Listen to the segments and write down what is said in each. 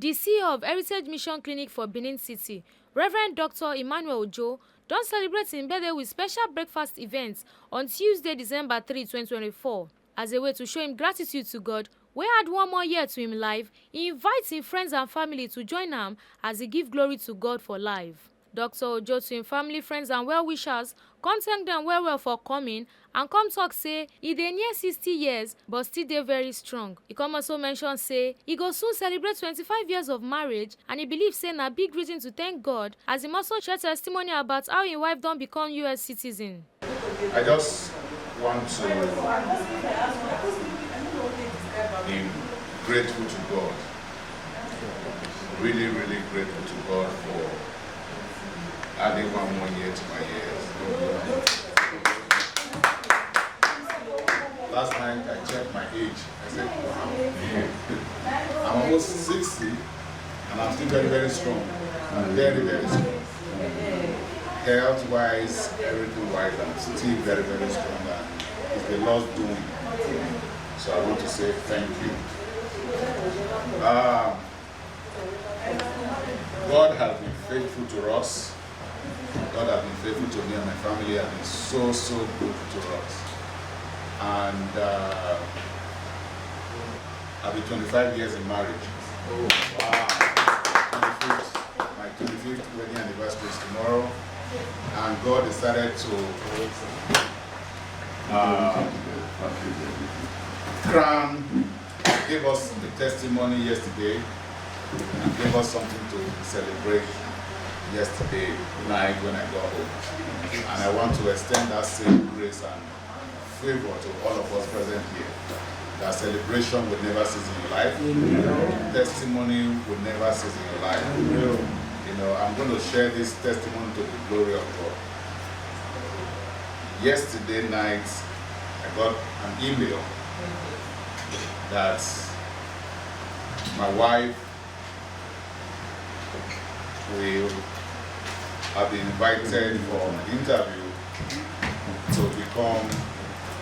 The CEO of Heritage Mission Clinic for Benin City, Rev Dr Emmanuel Ojo, don celebrate him birthday with special breakfast events on Tuesday, December 3, 2024. As a way to show him gratitude to God, wey add one more year to him life, he invites him friends and family to join am as he give glory to God for life. Dr. Ojo to him family, friends and well-wishers come thank them well for coming and come talk say he dey near 60 years but still dey very strong. He come also mention say he go soon celebrate 25 years of marriage and he believe say na big reason to thank God, as him also share testimony about how him wife don become US citizen. I just want to be grateful to God, really grateful to God for adding one more year to my years. Last night I checked my age. I said, wow, I'm almost 60 and I'm still very strong. Very strong. Health-wise, everything-wise, I'm still very strong. And it's the Lord's doing. So I want to say thank you. God has been faithful to us. God has been faithful to me and my family, and been so good to us. And I'll be 25 years in marriage. Oh, wow. My 25th wedding anniversary is tomorrow. And God decided to give us the testimony yesterday and give us something to celebrate yesterday night when I got home. And I want to extend that same grace and favor to all of us present here. That celebration will never cease in your life. Testimony will never cease in your life. You know, I'm going to share this testimony to the glory of God. Yesterday night, I got an email that my wife will have been invited for an interview to become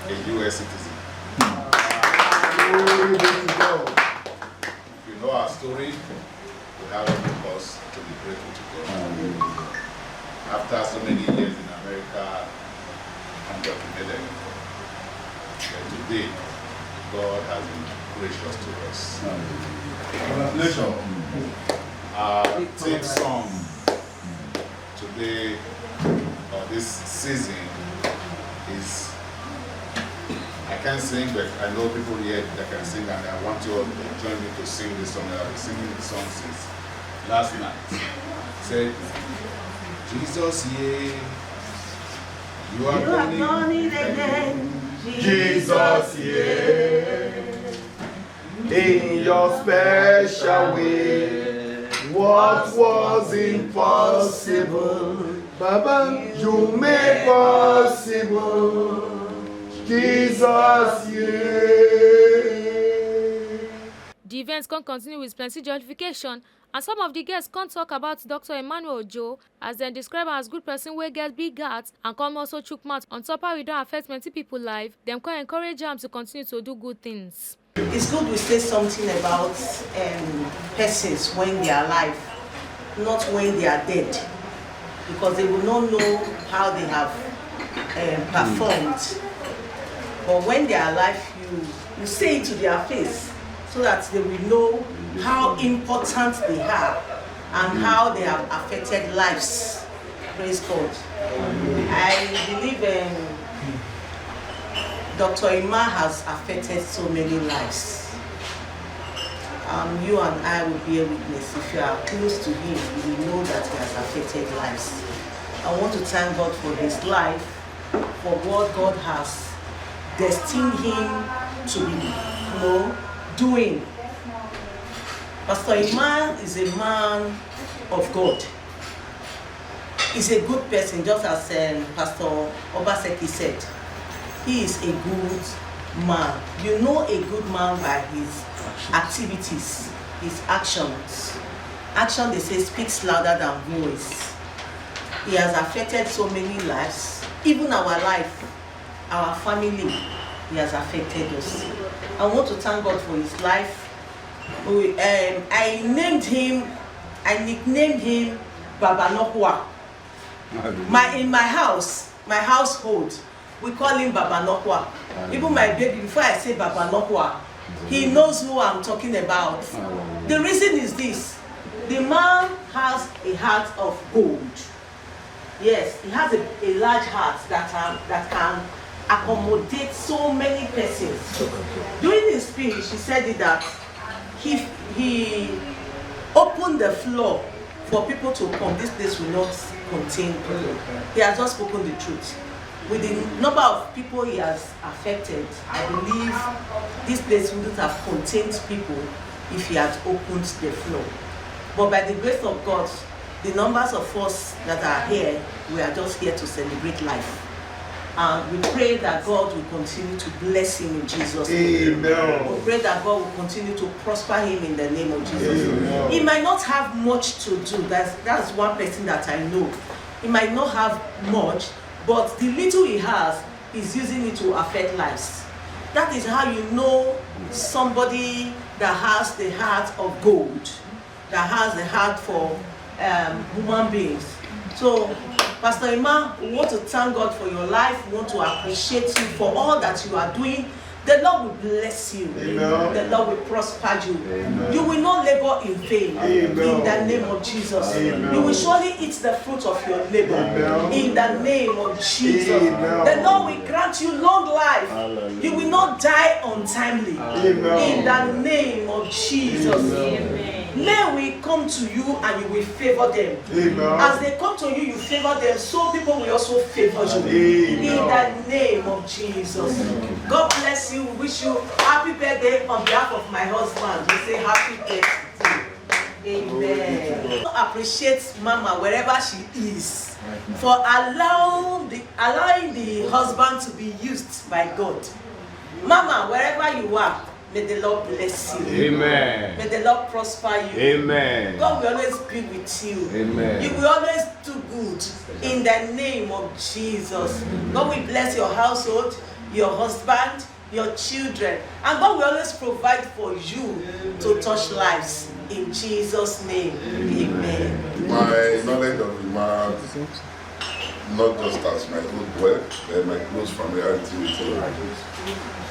a US citizen. If you know our story, we have every cause to be grateful to God. After so many years in America, undocumented, today, God has been gracious to us. Congratulations. Our theme song today, or this season, is, I can't sing, but I know people here that can sing, and I want you all to join me to sing this song. I've been singing this song since last night. Say, Jesus, yeah, you are born again. Jesus, yeah, in your special way, what was impossible, Baba, you made possible. Jesus, yeah. The events can continue with plenty jollification, and some of the guests can talk about Dr. Emmanuel Ojo as they describe am as good person wey get big heart and come also chook mouth on top how e don affect many people life. Dem can encourage am to continue to do good things. It's good we say something about persons when they are alive, not when they are dead, because they will not know how they have performed. But when they are alive, you say it to their face so that they will know how important they are and how they have affected lives. Praise God. I believe Dr. Emma has affected so many lives. You and I will be a witness. If you are close to him, you will know that he has affected lives. I want to thank God for his life, for what God has destined him to be, doing. Pastor Emma is a man of God. He's a good person, just as Pastor Obaseki said. He is a good man. You know a good man by his activities, his actions. Action, they say, speaks louder than voice. He has affected so many lives, even our life, our family. He has affected us. I want to thank God for his life, I nicknamed him Baba Nokwa. In my household, we call him Baba Nokwa. Even my baby, before I say Baba Nokwa, he knows who I'm talking about. The reason is this: the man has a heart of gold. Yes, he has a large heart that can accommodate so many persons. During his speech, he said that he opened the floor for people to come. This place will not contain people. He has just spoken the truth. With the number of people he has affected, I believe this place wouldn't have contained people if he had opened the floor. But by the grace of God, the numbers of us that are here, we are just here to celebrate life. And we pray that God will continue to bless him in Jesus' name. Amen. We pray that God will continue to prosper him in the name of Jesus. Amen. He might not have much to do. That's one person that I know. He might not have much, but the little he has, he's using it to affect lives. That is how you know somebody that has the heart of gold, that has the heart for human beings. So, Pastor Emma, we want to thank God for your life. We want to appreciate you for all that you are doing. The Lord will bless you. Amen. The Lord will prosper you. Amen. You will not labor in vain. Amen. In the name of Jesus. Amen. You will surely eat the fruit of your labor. Amen. In the name of Jesus. Amen. The Lord will grant you long life. Hallelujah. You will not die untimely. Amen. In the name of Jesus. Amen. Men will come to you and you will favor them. Amen. As they come to you, you favor them, so people will also favor you. Amen. In the name of Jesus. Amen. God bless you. We wish you happy birthday on behalf of my husband. We say happy birthday. Amen. I appreciate Mama wherever she is for allowing the husband to be used by God. Mama, wherever you are, may the Lord bless you. Amen. May the Lord prosper you. Amen. God will always be with you. Amen. You will always do good in the name of Jesus. God will bless your household, your husband, your children, and God will always provide for you to touch lives in Jesus' name. Amen. My knowledge of the man, not just as my good boy, but my close familiarity with him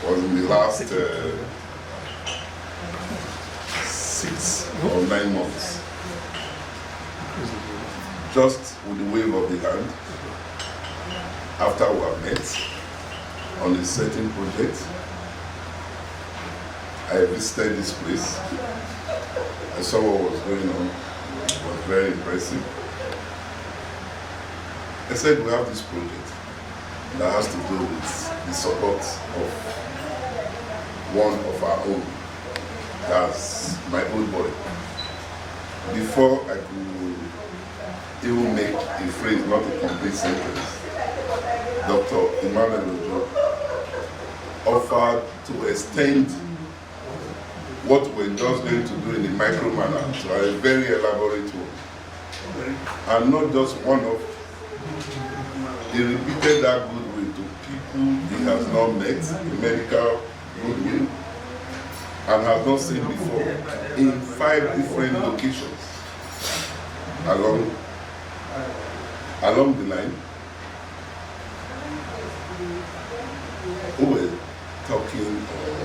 was in the last 6 or 9 months. Just with the wave of the hand, after we have met on a certain project, I visited this place. I saw what was going on. It was very impressive. I said, we have this project that has to do with the support of one of our own. That's my old boy. Before I could even make a phrase, not a complete sentence, Dr. Emmanuel Ojo offered to extend what we're just going to do in a micro manner to a very elaborate one. And not just one of, he repeated that goodwill to people he has not met, the medical goodwill, and has not seen before in 5 different locations along the line. Who were talking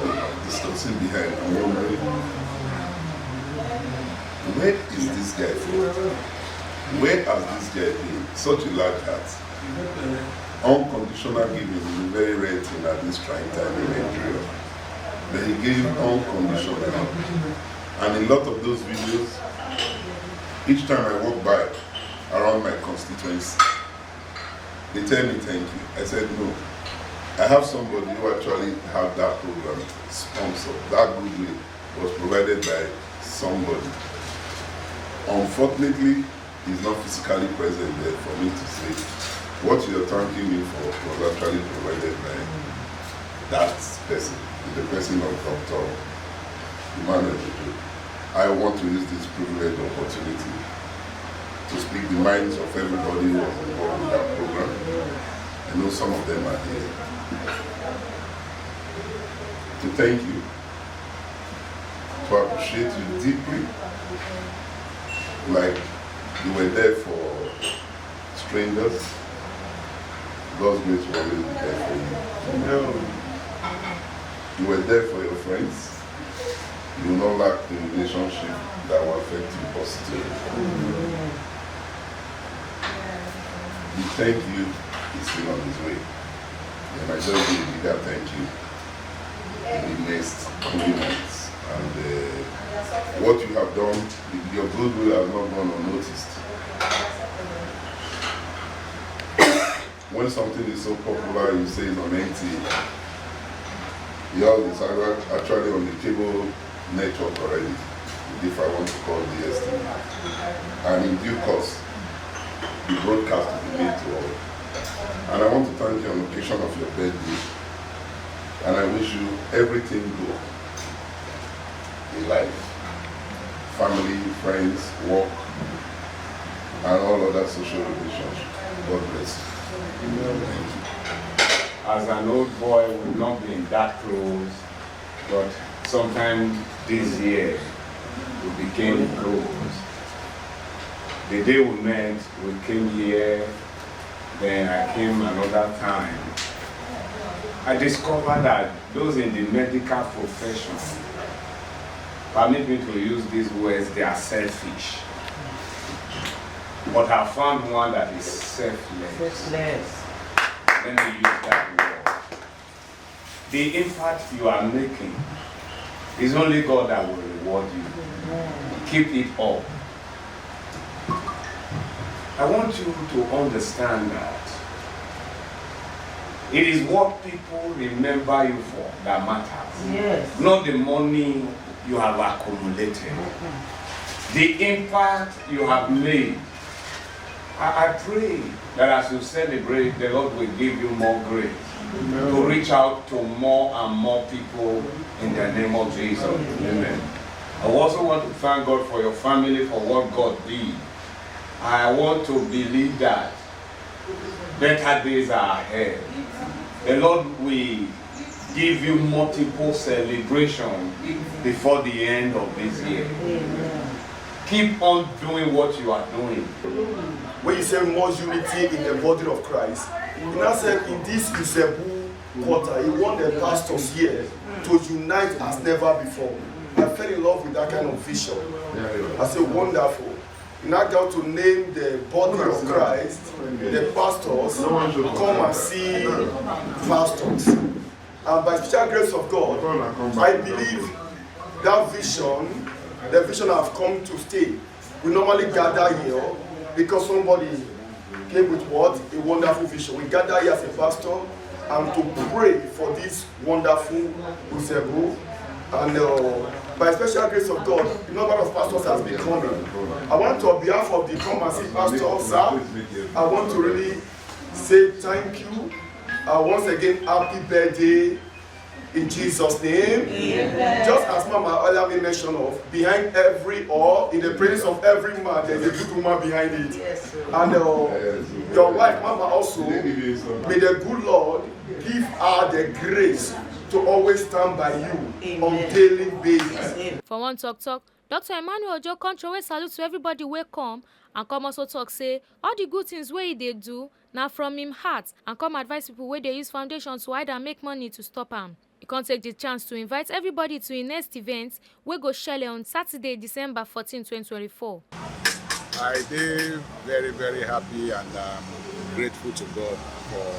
or discussing behind and wondering, where is this guy from? Where has this guy been? Such a large heart. Unconditional giving is a very rare thing at this trying time in Nigeria. But he gave unconditional. And a lot of those videos, each time I walk by around my constituency, they tell me thank you. I said no. I have somebody who actually had that program sponsored. That goodwill was provided by somebody. Unfortunately, he's not physically present there for me to say what you're thanking me for was actually provided by that person, the person of Dr. Emmanuel Ojo. I want to use this privileged opportunity to speak the minds of everybody who was involved in that program. I know some of them are here. To thank you, to appreciate you deeply, like you were there for strangers. God's grace will always be there for you. You were there for your friends. You will not lack the relationship that will affect you positively. We thank you. He's still on his way. And I just give a bigger thank you in the next coming months. And what you have done, your goodwill has not gone unnoticed. When something is so popular, you say it's on NT. Yours is actually on the cable network already, if I want to call DSTV. And in due course, the broadcast will be made to all. And I want to thank you on occasion of your birthday. And I wish you everything good in life. Family, friends, work, and all other social relationships. God bless you. As an old boy, we've not been that close, but sometime this year we became close. The day we met, we came here, then I came another time. I discovered that those in the medical profession, permit me to use these words, they are selfish. But I found one that is selfless. Let me use that word. The impact you are making is only God that will reward you. Keep it up. I want you to understand that it is what people remember you for that matters. Yes. Not the money you have accumulated. The impact you have made. I pray that as you celebrate, the Lord will give you more grace to reach out to more and more people in the name of Jesus. Amen. I also want to thank God for your family, for what God did. I want to believe that better days are ahead. The Lord will give you multiple celebrations before the end of this year. Keep on doing what you are doing. When you say more unity in the body of Christ, he now said in this Isebu quarter, he want the pastors here to unite as never before. I fell in love with that kind of vision. I said, wonderful. You now got to name the body of Christ, the pastors, come and see pastors. And by special grace of God, I believe that vision, the vision have come to stay. We normally gather here because somebody came with what? A wonderful vision. We gather here as a pastor and to pray for this wonderful Usebu. And by special grace of God, the number of pastors has been coming. I want to, on behalf of the come and see pastor, sir, I want to really say thank you. Once again, happy birthday. In Jesus' name. Amen. Just as Mama earlier mentioned of, behind every or in the presence of every man, there's a good woman behind it. Yes, and your wife, Mama, also, may the good Lord give her the grace to always stand by you. Amen. On daily basis. For one talk, Dr. Emmanuel Ojo control salute to everybody wey come and come also talk say all the good things wey they do now from him heart and come advise people where they use foundation to hide and make money to stop him. You can't take the chance to invite everybody to his next event wey go shele on Saturday, December 14, 2024. I did very, very happy and grateful to God for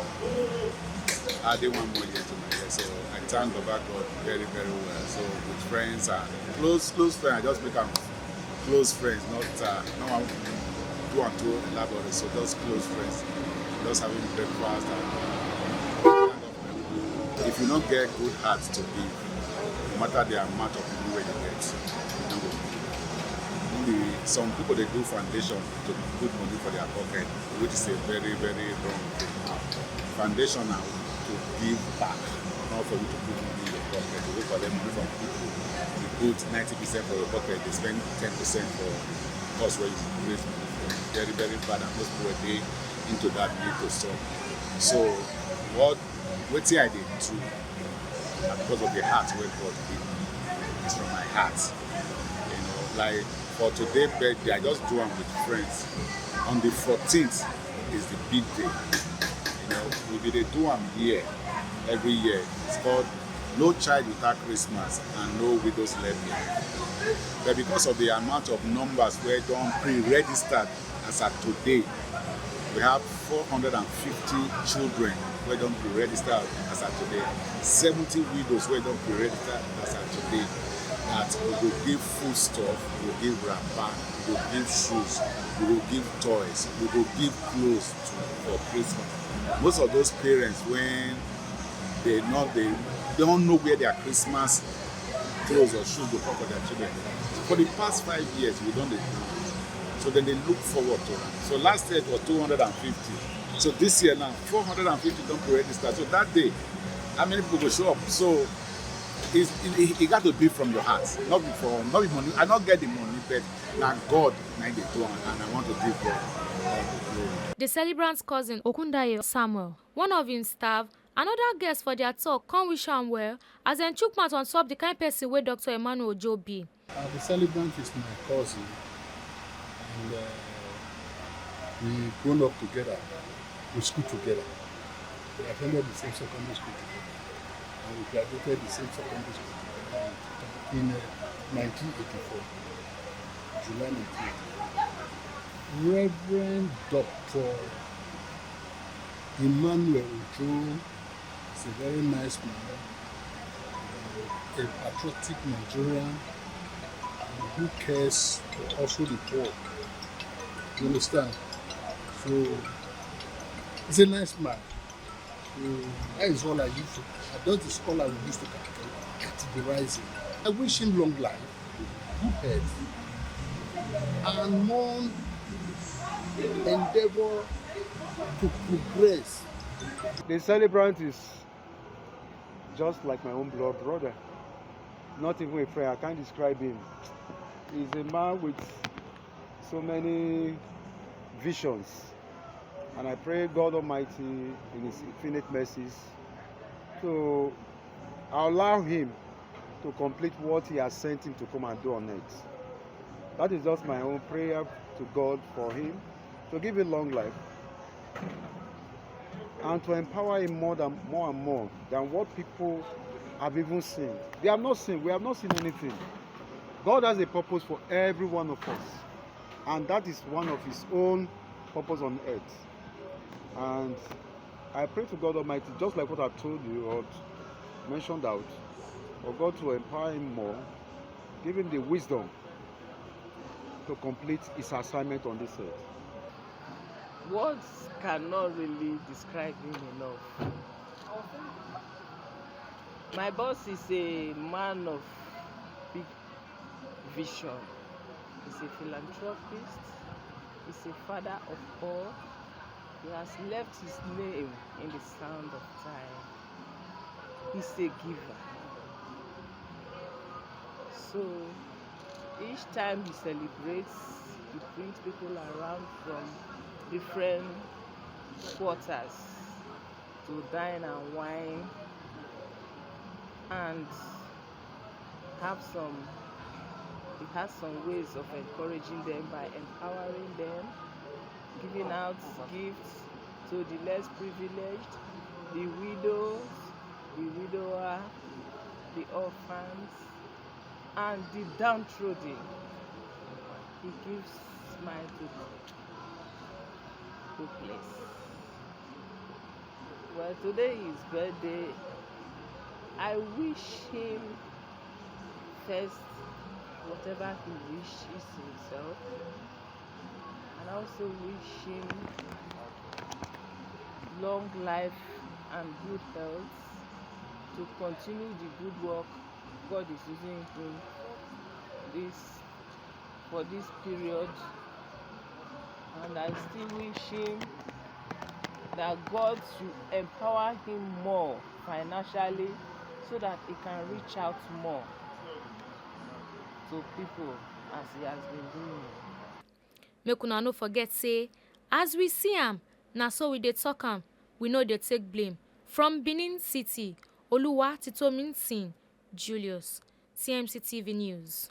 adding one more year to my year. So I thank God very, very well. So with friends and close friends, I just become close friends, not one two and two elaborate. So just close friends, just having breakfast and if you don't get good hearts to give, no matter the amount of people where you get, some people they do foundation to put money for their pocket, which is a very, very wrong thing. Foundation now to give back, not for you to put money in your pocket. You wait for them money from people. You put 90% for your pocket, they spend 10% for cost where you raise money from. Very, very bad, and most people they into that need to stop. So what I did too, because of the heart where God gave me, is from my heart. heart. Like for today's birthday, I just do them with friends. On the 14th is the big day. We be they do them here every year. It's called No Child Without Christmas and No Widow's Levy. But because of the amount of numbers where don't pre-registered as at today, we have 450 children where don't pre-register as at today, 70 widows where don't pre-register as at today. That we will give food stuff, we will give wrapper, we will give shoes, we will give toys, we will give clothes for Christmas. Most of those parents, when they don't know where their Christmas clothes or shoes go for their children. For the past 5 years, we don't do. So then they look forward to it. So last year it was 250. So this year now, 450 don't pre-register. So that day, how many people will show up? So it got to be from your heart, not be money. I don't get the money, but now God made it do, and I want to give God all the glory. The celebrant's cousin Okundayo Samuel, one of his staff, another guest for their talk, come wish am well as dem chook mouth on top the kind person wey Dr. Emmanuel Ojo be. The celebrant is my cousin, and we grown up together, we school together. We attended the same secondary school together, and we graduated the same secondary school together in 1984, July 1984. Rev Dr Emmanuel Ojo is a very nice man, a patriotic Nigerian who cares for also the poor. You understand? So he's a nice man. So that is all I used to. That is all I used to categorize him. I wish him long life, good health, and more endeavor to progress. The celebrant is just like my own blood brother. Not even a friend, I can't describe him. He's a man with so many visions. And I pray God Almighty in His infinite mercies to allow him to complete what He has sent him to come and do on earth. That is just my own prayer to God for him, to give him long life, and to empower him more and more than what people have even seen. They have not seen, we have not seen anything. God has a purpose for every one of us, and that is one of His own purpose on earth. And I pray to God Almighty, just like what I told you or mentioned out, for God to empower him more, give him the wisdom to complete his assignment on this earth. Words cannot really describe him enough. My boss is a man of big vision. He's a philanthropist. He's a father of all. He has left his name in the sound of time. He's a giver. So each time he celebrates, he brings people around from different quarters to dine and wine and he has some ways of encouraging them by empowering them, giving out gifts to the less privileged, the widows, the widower, the orphans, and the downtrodden. He gives smile to the place. Well, today is his birthday. I wish him first whatever he wishes himself, and I also wish him long life and good health to continue the good work God is using him for this period. And I still wish him that God should empower him more financially so that he can reach out more to people as he has been doing. Make una no forget say, as we see am, na so we dey talk am, we no dey take blame. From Benin City, Oluwa Titominsin Julius. TMC TV News.